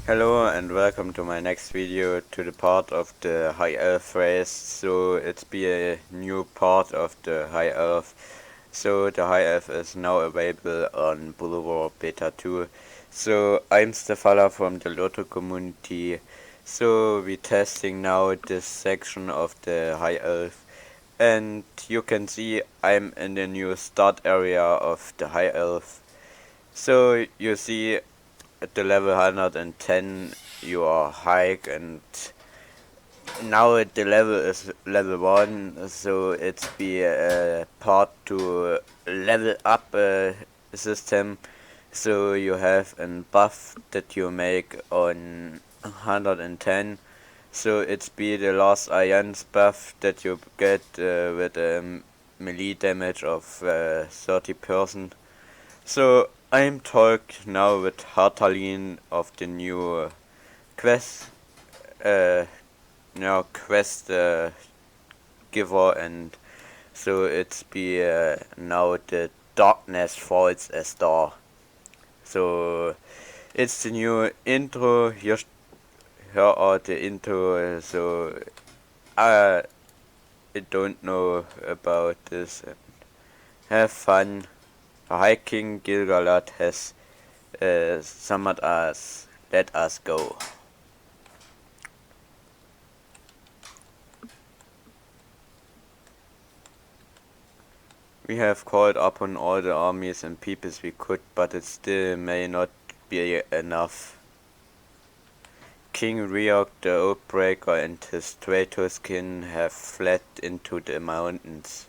Hello and welcome to my next video to the part of the High Elf race. So it's be a new part of the High Elf. So the High Elf is now available on Boulevard Beta 2. So I'm Stefala from the LOTRO community. So we're testing now this section of the High Elf. And you can see I'm in the new start area of the High Elf. So you see at the level 110 you are high, and now the level is level 1, so it's be a part to level up system. So you have a buff that you make on 110, so it's be the last Ions buff that you get with a melee damage of 30%. So I'm talking now with Hartalin of the new quest, uh, quest giver, and so it's be now the darkness falls a star. So it's the new intro. Here are the intro. So I don't know about this. Have fun. High King Gilgalad has summoned us. Let us go. We have called upon all the armies and peoples we could, but it still may not be enough. King Riok the Oathbreaker and his traitor kin have fled into the mountains,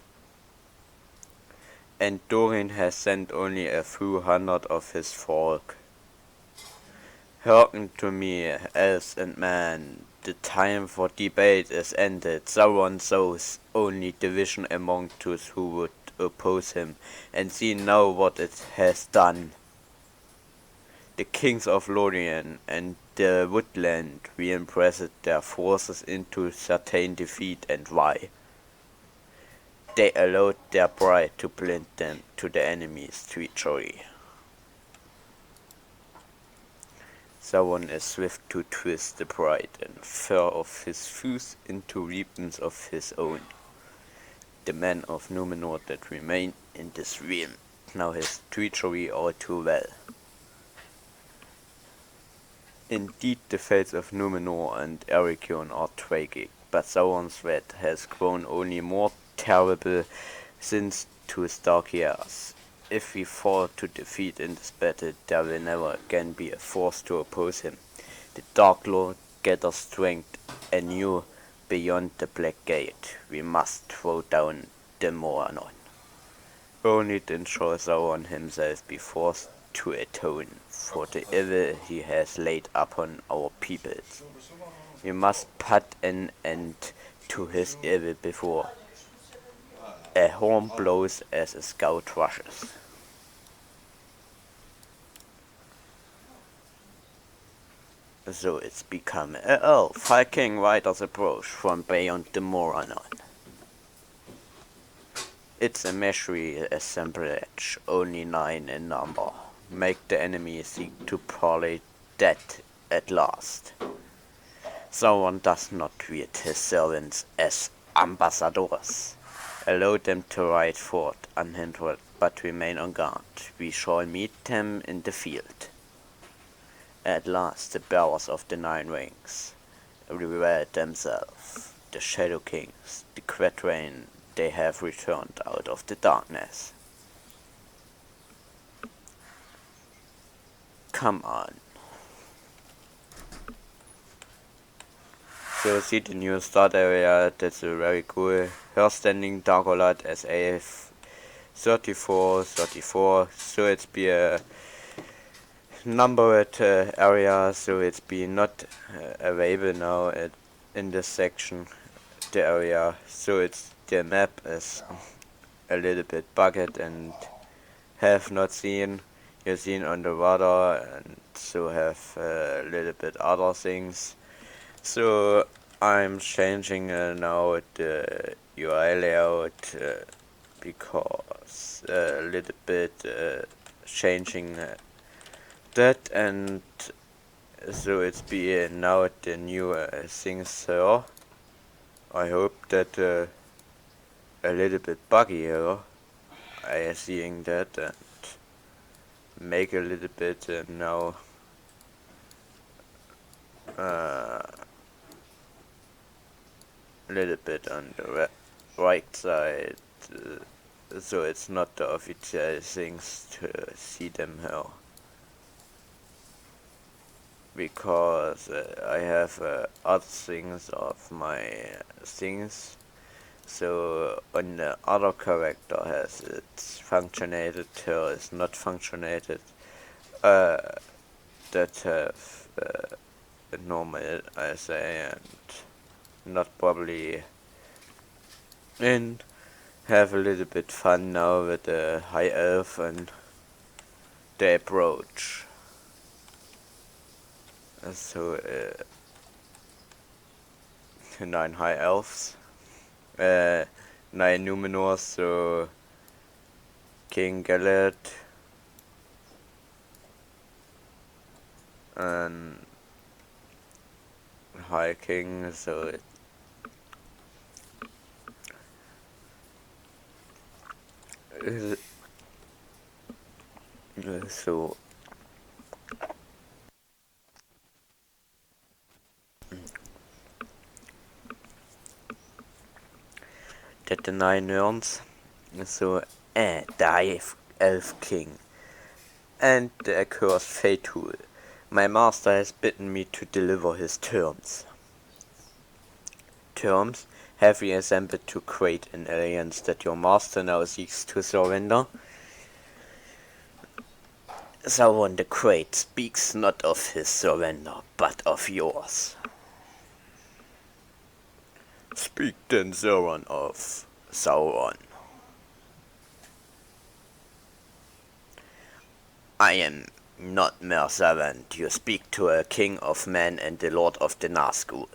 and Durin has sent only a few hundred of his folk. Hearken to me, elves and men, the time for debate is ended. Sauron sows only division among those who would oppose him, and see now what it has done. The kings of Lorien and the Woodland re-impressed their forces into certain defeat, and why? They allowed their pride to blind them to the enemy's treachery. Sauron is swift to twist the pride and fur of his foes into weapons of his own. The men of Numenor that remain in this realm know his treachery all too well. Indeed, the fates of Numenor and Eregion are tragic, but Sauron's threat has grown only more terrible since 2 dark years. If we fall to defeat in this battle, there will never again be a force to oppose him. The Dark Lord gathers strength anew beyond the Black Gate. We must throw down the Moranon. Only then shall Sauron himself be forced to atone for the evil he has laid upon our peoples. We must put an end to his evil before a horn blows as a scout rushes. So it's become a elf. Viking riders approach from beyond the Moranon. It's a measly assemblage, only 9 in number. Make the enemy seek to parley dead at last. Sauron does not treat his servants as ambassadors. Allow them to ride forth unhindered, but remain on guard. We shall meet them in the field. At last the bearers of the 9 rings reveal themselves. The Shadow Kings, the Quatrain, they have returned out of the darkness. Come on. So see the new start area, that's very cool. Her standing Darkolad as a 34, so it's be a numbered area, so it's be not available now in this section, the area. So it's the map is a little bit bugged and have not seen. You've seen on the radar, and so have a little bit other things. So I'm changing now the UI layout because a little bit changing that, and So it's be now the new things here. I hope that a little bit buggy here. I am seeing that and make a little bit now a little bit on the right side, so it's not the official things to see them here. Because I have other things of my things. So on the other character has it's functionated, here is not functionated. That have normal, I say, and not probably in. Have a little bit fun now with the high elf and the approach. So 9 high elves, 9 Numenors, so King Galad and High King, so so that the 9 urns, so the High Elf King and the accursed Fatul. My master has bidden me to deliver his terms. Terms? Have we assembled to create an alliance that your master now seeks to surrender? Sauron the Great speaks not of his surrender, but of yours. Speak then, Sauron, of Sauron. I am not mere servant. You speak to a king of men and the lord of the Nazgul.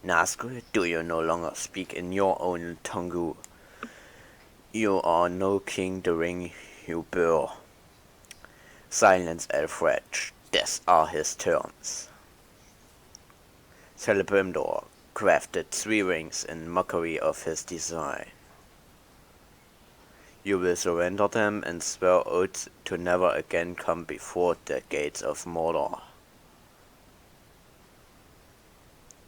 Nazgul, do you no longer speak in your own tongue? You are no king the ring you bear. Silence, Elfred. These are his terms. Celebrimbor crafted 3 rings in mockery of his design. You will surrender them and swear oaths to never again come before the gates of Mordor.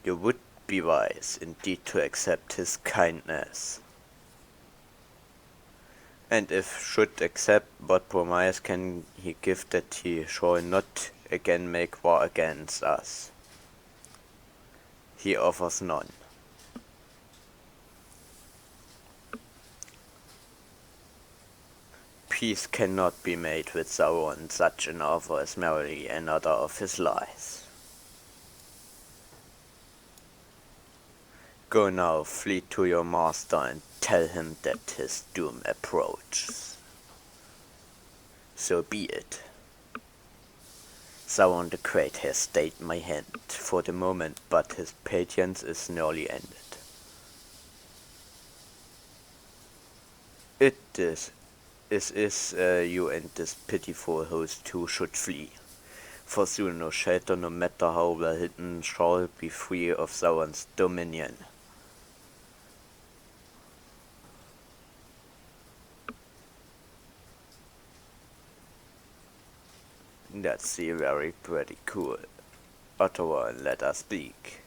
You would be wise indeed to accept his kindness. And if should accept, what promise can he give that he shall not again make war against us? He offers none. Peace cannot be made with Sauron. Such an offer is merely another of his lies. Go now, flee to your master and tell him that his doom approaches. So be it. Sauron the Great has stayed my hand for the moment, but his patience is nearly ended. It is you and this pitiful host who should flee. For soon no shelter, no matter how well hidden, shall be free of Sauron's dominion. That's very pretty cool. Ottoran, let us speak.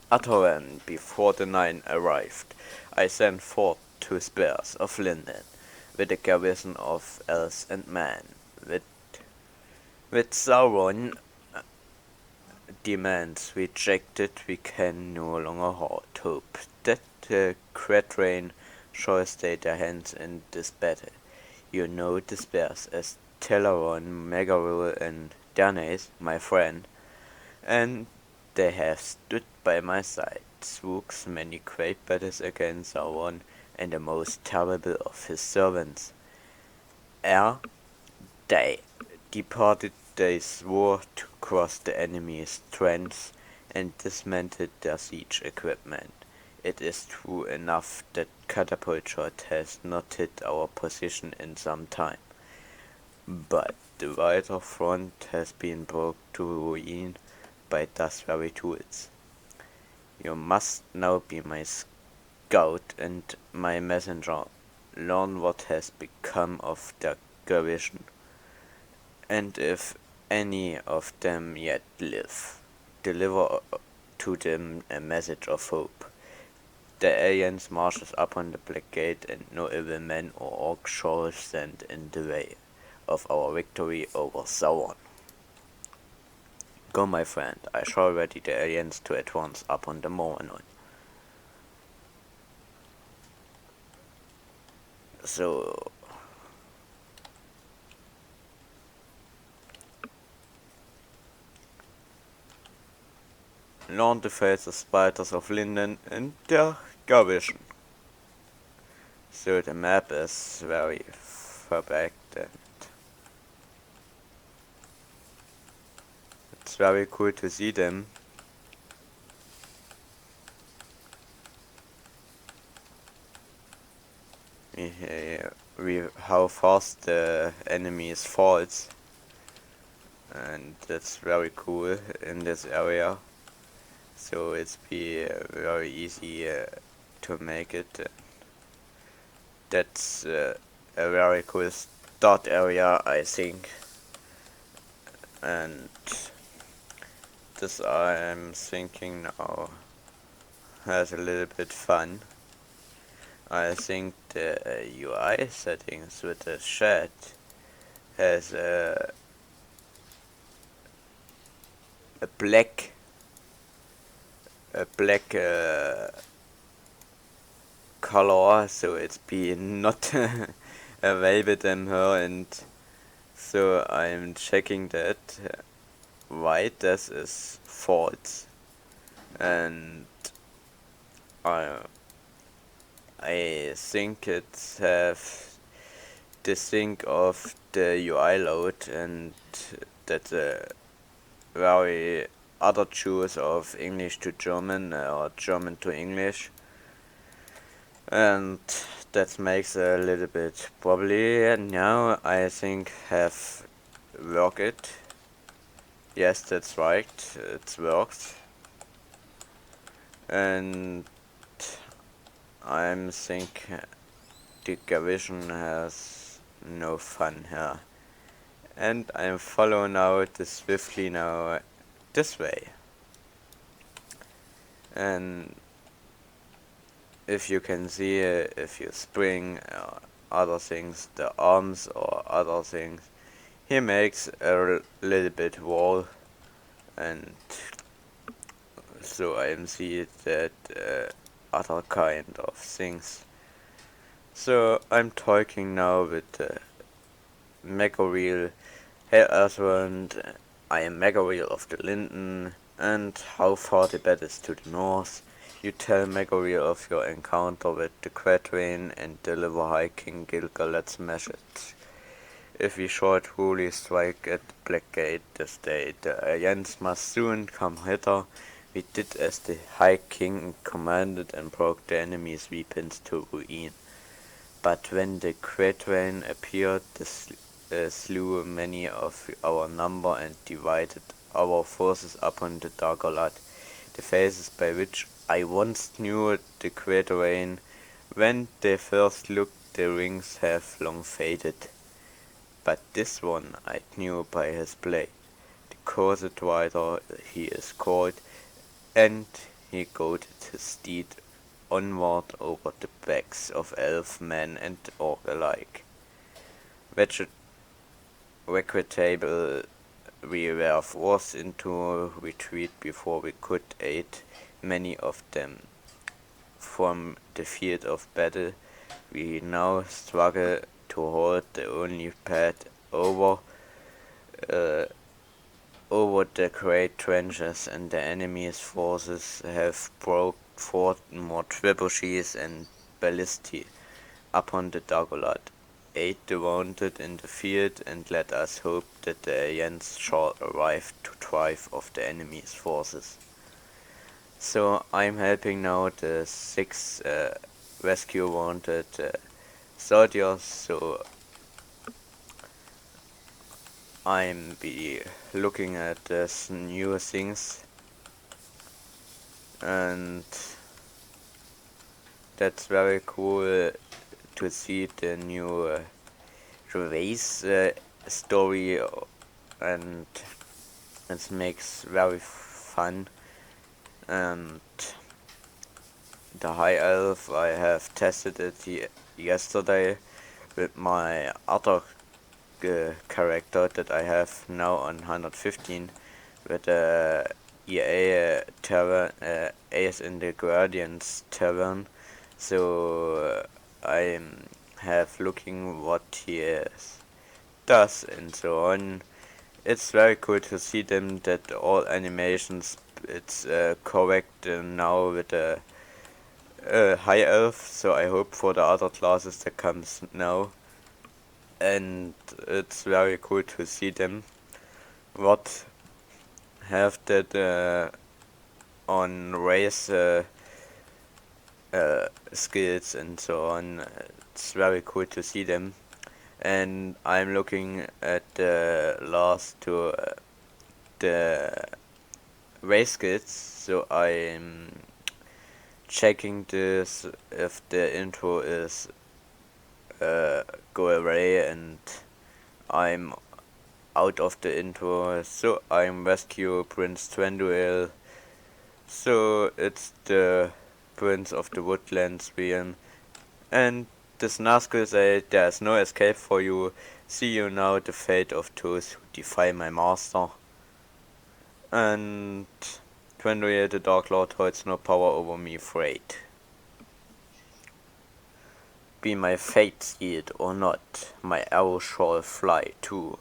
Ottoran, before the 9 arrived, I sent forth 2 spears of linden, with a garrison of elves and men. With Sauron demands rejected, we can no longer hope that the Quatrain shall stay their hands in this battle. You know the spears as Teleron, Megaril, and Danes, my friend, and they have stood by my side, through many great battles against Sauron and the most terrible of his servants. Ere they departed, they swore to cross the enemy's trenches and dismantled their siege equipment. It is true enough that catapult shot has not hit our position in some time, but the wider front has been brought to ruin by those very tools. You must now be my scout and my messenger. Learn what has become of their garrison, and if any of them yet live, deliver to them a message of hope. The aliens marches upon the Black Gate, and no evil man or orc shall stand in the way of our victory over Sauron. Go, my friend, I shall ready the aliens to advance upon the Mordor. So learn the face of spiders of Linden and their garrison. So the map is very far back, and it's very cool to see them. How fast the enemies falls, and that's very cool in this area. So it's be very easy to make it. That's a very cool start area, I think. And this I'm thinking now has a little bit fun. I think the UI settings with the chat has a black color, so it's be not available in her, and so I'm checking that white this is false, and I think it's have the thing of the UI load, and that very other choose of English to German or German to English, and that makes a little bit probably. And now I think have worked it. Yes, that's right, it works, and I'm think the garrison has no fun here, and I'm following now this swiftly now this way. And if you can see, if you spring other things, the arms or other things, he makes a little bit wall, and so I see that other kind of things. So I'm talking now with Megareel. Hey Aswand, I am Megareel of the Linden, and how far the bed is to the north. You tell Megareel of your encounter with the Quatrain and deliver High King Gilgalad's message. If we shall truly strike at the Black Gate this day, the Alliance must soon come hither. We did as the High King commanded and broke the enemy's weapons to ruin. But when the Quatrain appeared, they slew many of our number and divided our forces upon the Dargalad, the faces by which I once knew the Quatrain. When they first looked, the rings have long faded. But this one I knew by his blade, the Cursed Rider he is called, and he goaded his steed onward over the backs of elf, man, and orc alike. Regrettable we were forced into retreat before we could aid many of them. From the field of battle we now struggle to hold the only path over the great trenches, and the enemy's forces have brought forth more trebuchets and ballistae upon the Dargalad. Aid the wounded in the field, and let us hope that the Alliance shall arrive to drive off the enemy's forces. So I'm helping now the 6 rescue wounded soldiers, so I'm be looking at this new things, and that's very cool to see the new race story, and it makes very fun. And the high elf, I have tested it yesterday with my other character that I have now on 115 with EA Tavern, Ace in the Guardians Tavern. So I have looking what he does and so on. It's very cool to see them that all animations it's correct now with the high elf. So I hope for the other classes that comes now, and it's very cool to see them what have that on race skills and so on. It's very cool to see them, and I'm looking at the last to the race skills, so I'm checking this if the intro is go away and I'm out of the intro. So I'm rescue Prince Twenduil, so it's the Prince of the Woodlands realm, and this Nazgul said there's no escape for you. See you now the fate of those who defy my master. And Twenduil the Dark Lord holds no power over me, afraid. Be my fate sealed or not, my arrow shall fly too.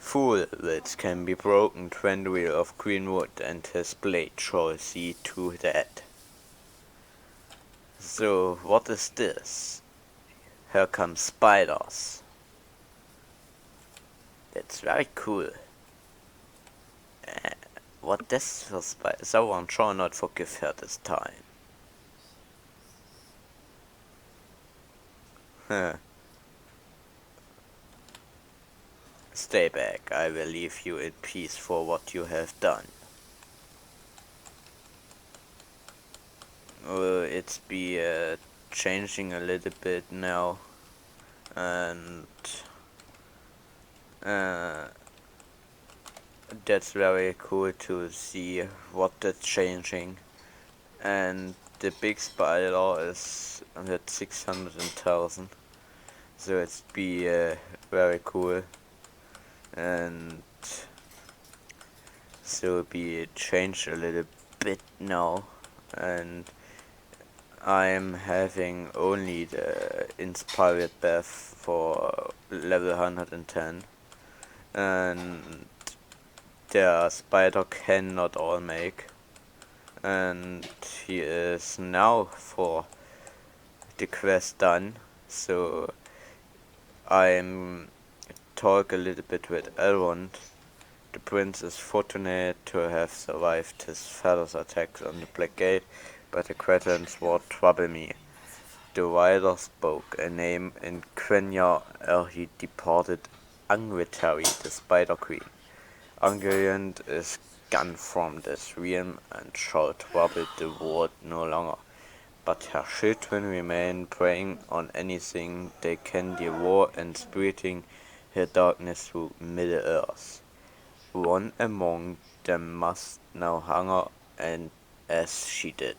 Fool which can be broken, Twenduil of Greenwood, and his blade shall see to that. So, what is this? Here come spiders. That's very cool. What this for spider? Someone shall not forgive her this time. Huh. Stay back, I will leave you in peace for what you have done. It's be changing a little bit now, and that's very cool to see what that's changing. And the big spider is at 600,000, so it's be very cool, and so be changed a little bit now, and I'm having only the inspired buff for level 110, and the spider cannot all make, and he is now for the quest done. So I'm talk a little bit with Elrond. The prince is fortunate to have survived his father's attacks on the Black Gate, but the Cretan's war trouble me. The rider spoke a name in Quenya ere he departed Angritari, the Spider Queen. Angeriant is gone from this realm and shall trouble the world no longer, but her children remain preying on anything they can devour and spreading her darkness through Middle-earth. One among them must now hunger, and as she did,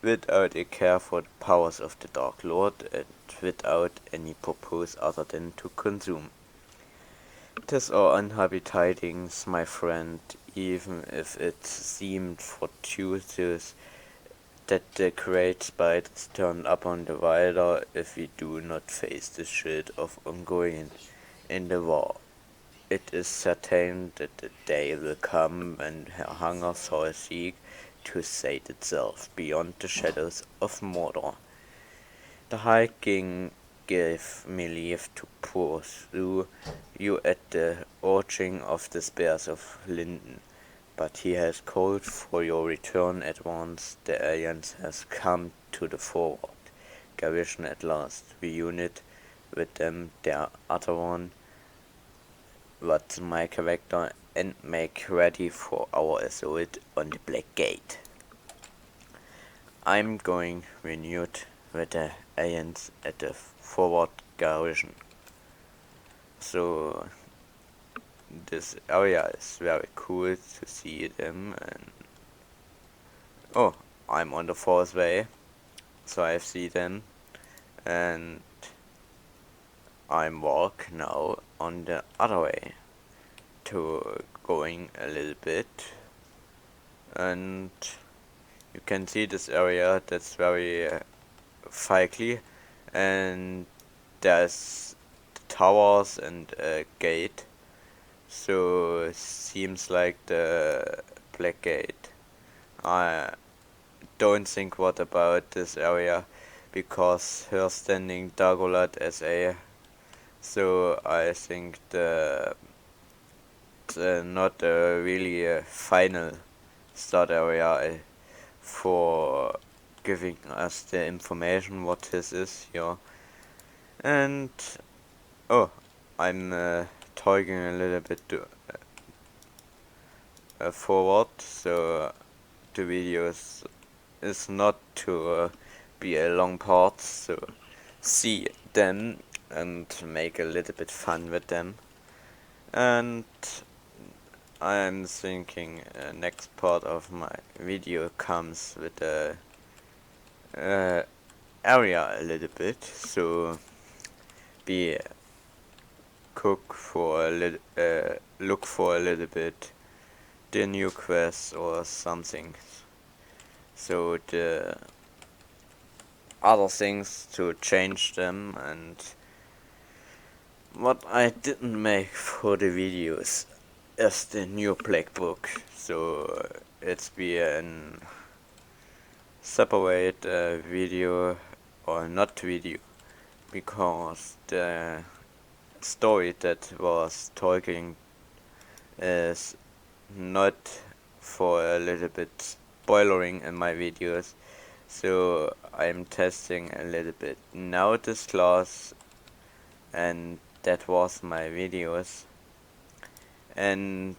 without a care for the powers of the Dark Lord, and without any purpose other than to consume. 'Tis our unhappy tidings, my friend, even if it seemed fortuitous that the great spiders turn upon the rider if we do not face the shield of Ungoliant in the war. It is certain that the day will come when her hunger shall seek to sate itself beyond the shadows of Mordor. The High King gave me leave to pursue you at the urging of the spears of Linden, but he has called for your return at once. The alliance has come to the forward garrison at last. Reunite with them, their other one, what my character and make ready for our assault on the Black Gate. I'm going renewed with the aliens at the forward garrison. So this area is very cool to see them, and oh, I'm on the fourth way, so I see them, and I'm walk now on the other way to going a little bit, and you can see this area that's very likely, and there's the towers and a gate, so it seems like the Black Gate. I don't think what about this area because her standing Dagolat SA, so I think the not really a final start area for giving us the information what this is here. And oh, I'm talking a little bit forward, so the videos is not to be a long part, so see them and make a little bit fun with them. And I'm thinking next part of my video comes with the area a little bit, so be look for a little bit the new quests or something. So the other things to change them, and what I didn't make for the videos is the new Black Book. So it's be an separate video or not video, because the story that was talking is not for a little bit spoilering in my videos, so I'm testing a little bit now this class, and that was my videos, and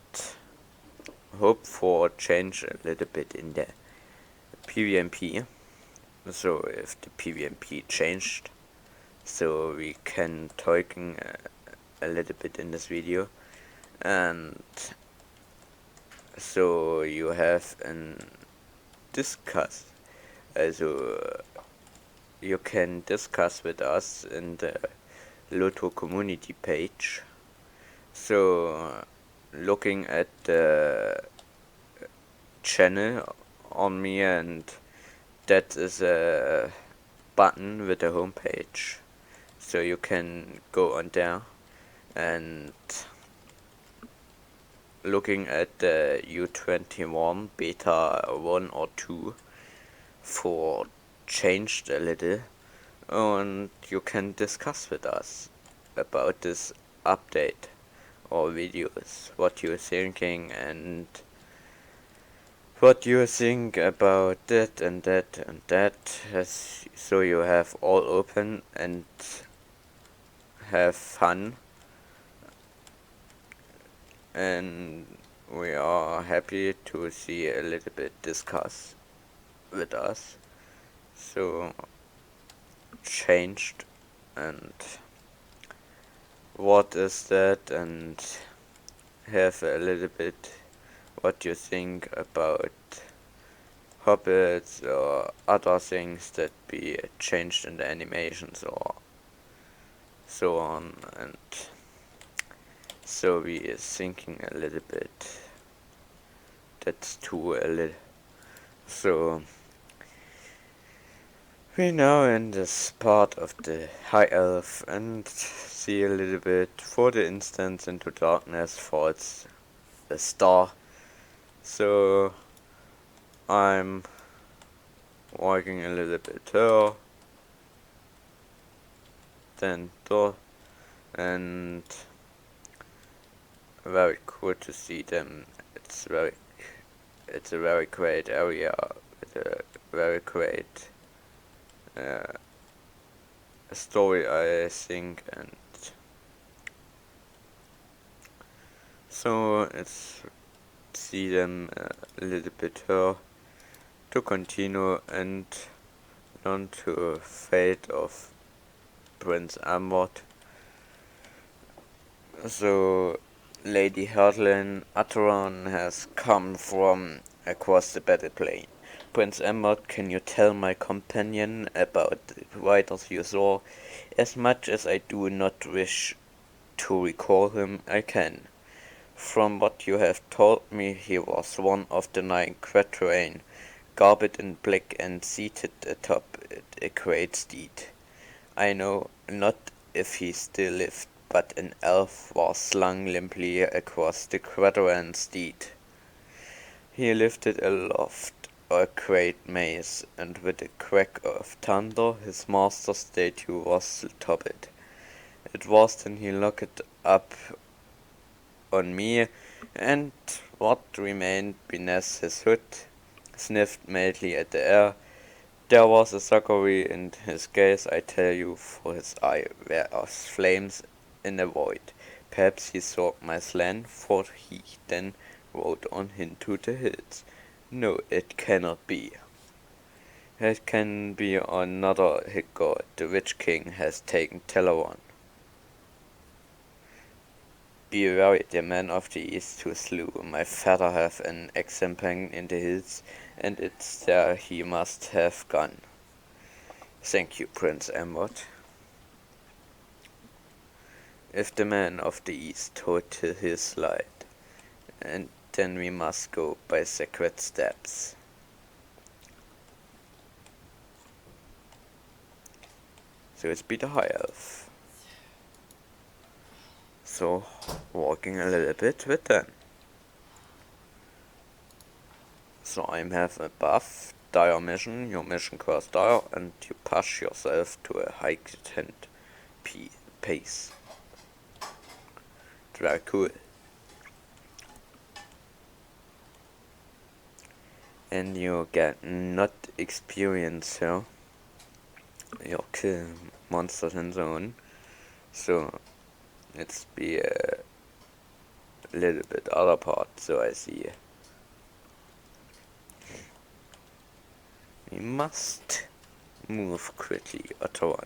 hope for change a little bit in the PvMP. So if the PvMP changed, so we can talking a little bit in this video, and so you have an discuss, also you can discuss with us in the LOTRO community page. So looking at the channel on me, and that is a button with a homepage, so you can go on there and looking at the U21 beta 1 or 2 for changed a little, and you can discuss with us about this update or videos, what you're thinking and what you think about that and that and that, so you have all open and have fun, and we are happy to see a little bit discuss with us. So changed, and what is that, and have a little bit what you think about hobbits or other things that be changed in the animations or so on, and so we is thinking a little bit, that's too a little, so we now in this part of the High Elf and see a little bit for the instance into darkness falls a star. So I'm walking a little bit here, then there, and very cool to see them. It's a very great area with a very great story, I think, and So let's see them a little bit here to continue and learn to fate of Prince Amward. So Lady Hurtlen Ateron has come from across the battle plane. Prince Amward, can you tell my companion about the riders you saw? As much as I do not wish to recall him, I can. From what you have told me, he was one of the 9 quatrain, garbed in black and seated atop a great steed. I know not if he still lived, but an elf was slung limply across the quadrant steed. He lifted aloft a great mace, and with a crack of thunder his master's statue was atop it. It was then he looked up on me, and what remained beneath his hood sniffed madly at the air. There was a succory in his gaze, I tell you, for his eye were as flames in a void. Perhaps he saw my slant, for he then rode on into the hills. No, it cannot be. It can be another god. The Witch King has taken Teleron. Be wary, the man of the east who slew my father have an example in the hills, and it's there he must have gone. Thank you, Prince Amward. If the man of the east told his light, and then we must go by sacred steps. So it's be the high elf. So walking a little bit with them. So I have a buff, dire mission, your mission costs dire, and you push yourself to a heightened pace. Very cool. And you get not experience here. You kill monsters and so on. So let's be a little bit other part. So I see. We must move quickly, Ottawa.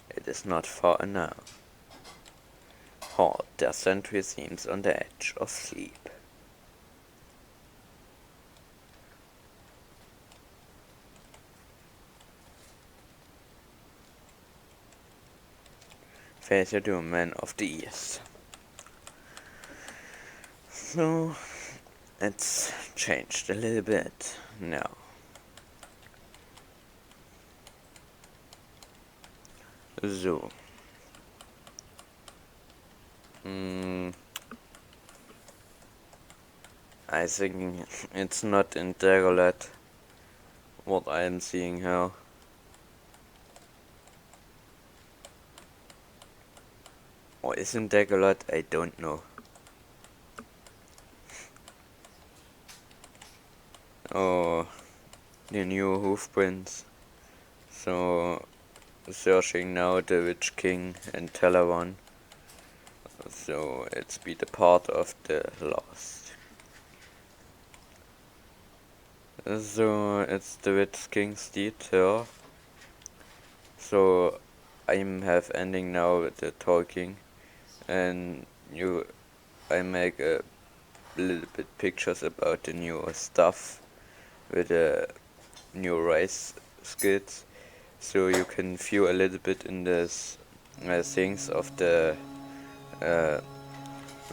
It is not far now. Halt, their sentry seems on the edge of sleep. Face your doom, man of the east. So, it's changed a little bit now. So. I think it's not in Dagolet what I am seeing here. Or is in Dagolet? I don't know. Oh, the new hoofprints. So, searching now the Witch King and Teleron. So it's be the part of the lost. So it's the Witch King steed here. So I'm have ending now with the talking, and I make a little bit pictures about the new stuff with the new race skills, so you can view a little bit in this things of the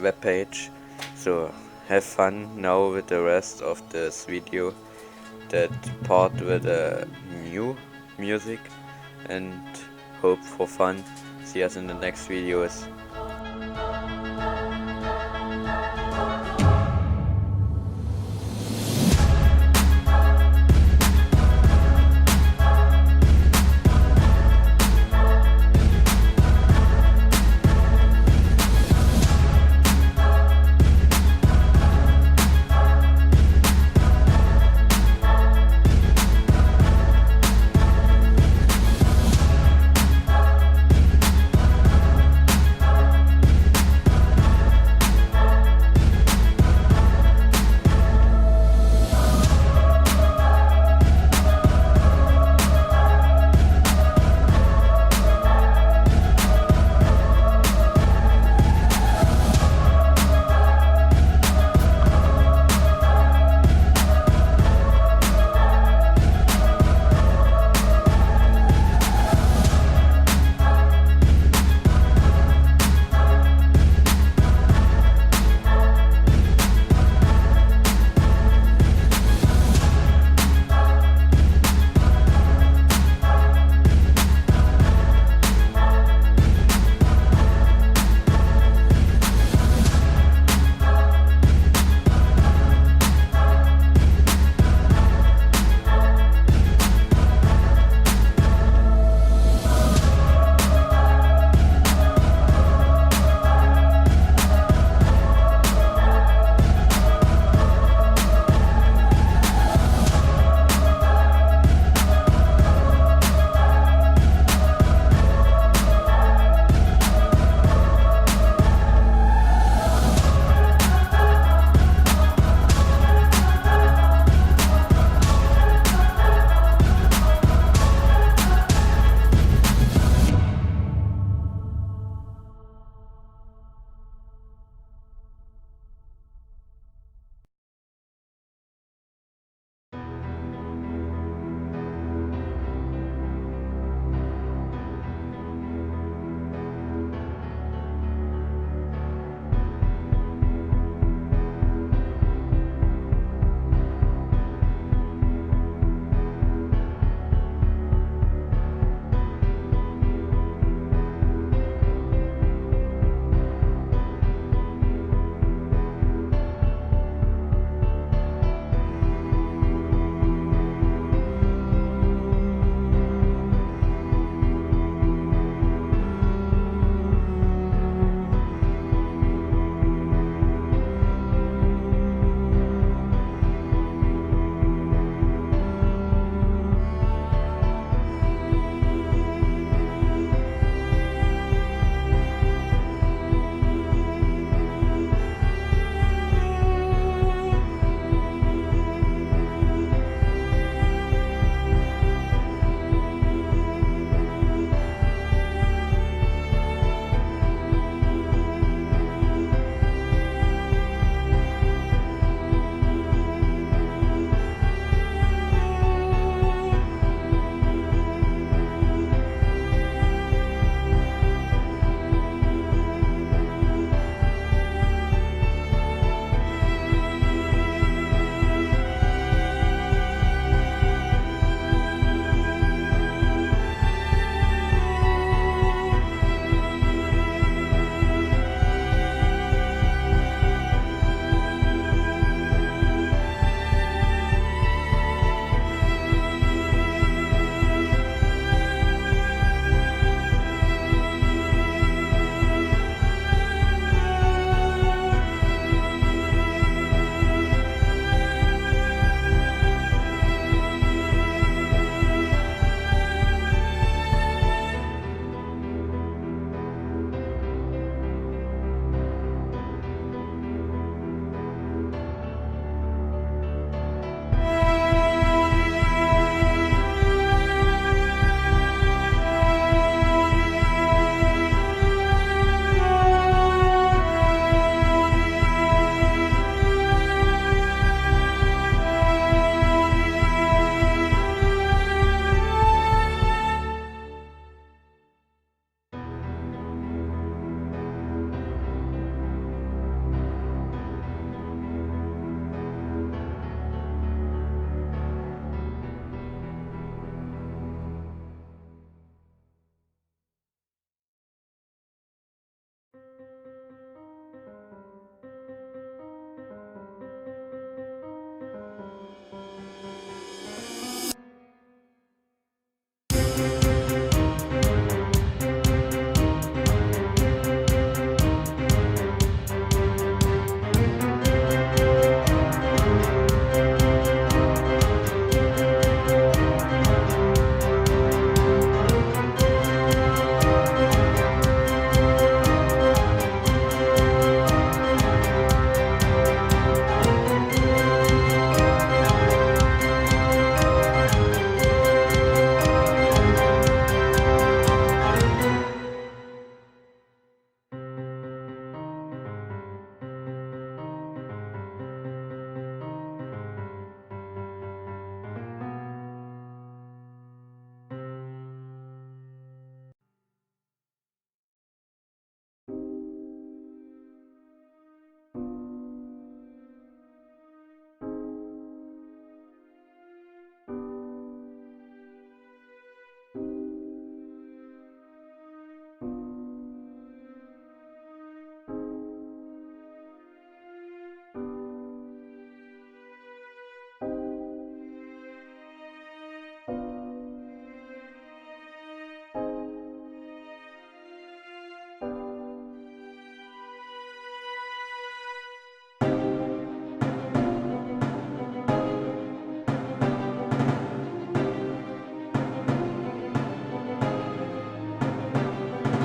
web page. So have fun now with the rest of this video, that part with the new music, and hope for fun. See us in the next videos.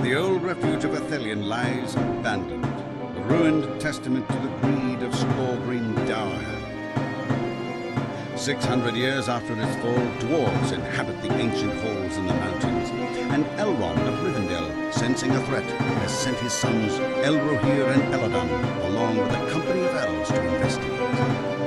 the old refuge of Athelion lies abandoned, a ruined testament to the greed of Score-Green Dower. 600 years after its fall, dwarves inhabit the ancient halls in the mountains, and Elrond of Rivendell, sensing a threat, has sent his sons Elrohir and Elladan along with a company of elves to investigate.